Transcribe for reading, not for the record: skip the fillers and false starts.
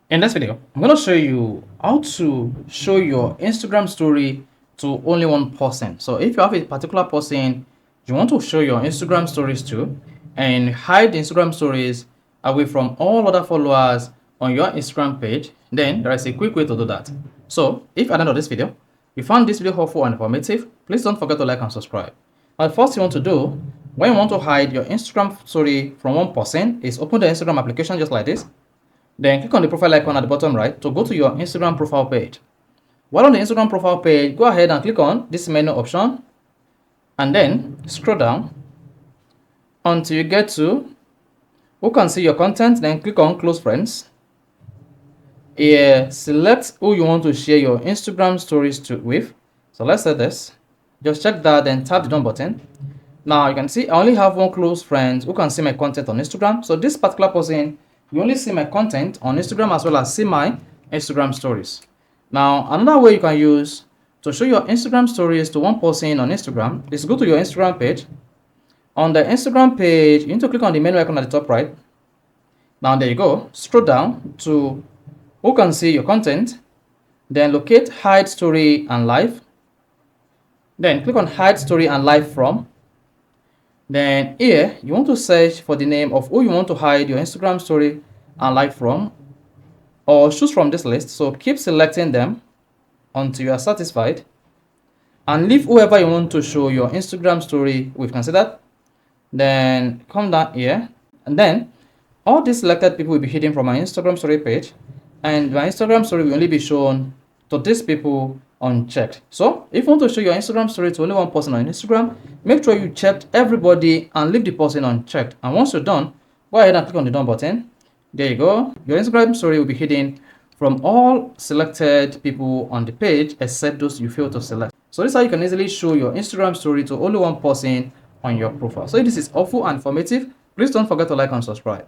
In this video, I'm going to show you how to show your Instagram story to only one person. So if you have a particular person you want to show your Instagram stories to and hide the Instagram stories away from all other followers on your Instagram page, then there is a quick way to do that. So if at the end of this video, you found this video helpful and informative, please don't forget to like and subscribe. Now, the first thing you want to do when you want to hide your Instagram story from one person is open the Instagram application just like this. Then click on the profile icon at the bottom right to go to your Instagram profile page. While on the Instagram profile page, go ahead and click on this menu option and then scroll down until you get to who can see your content. Then click on close friends. Here, select who you want to share your Instagram stories with. So let's say this. Just check that, then tap the done button. Now you can see I only have one close friend who can see my content on Instagram. So this particular person, you only see my content on Instagram as well as see my Instagram stories. Now, another way you can use to show your Instagram stories to one person on Instagram is go to your Instagram page. On the Instagram page, you need to click on the menu icon at the top right. Now, there you go. Scroll down to who can see your content. Then locate hide story and live. Then click on hide story and live from. Then here, you want to search for the name of who you want to hide your Instagram story and live from, or choose from this list. So keep selecting them until you are satisfied and leave whoever you want to show your Instagram story with considered. Then come down here and then all these selected people will be hidden from my Instagram story page, and my Instagram story will only be shown to these people unchecked. So if you want to show your Instagram story to only one person on Instagram, make sure you checked everybody and leave the person unchecked. And once you're done, go ahead and click on the done button. There you go. Your Instagram story will be hidden from all selected people on the page except those you fail to select. So this is how you can easily show your Instagram story to only one person on your profile. So if this is helpful and informative, please don't forget to like and subscribe.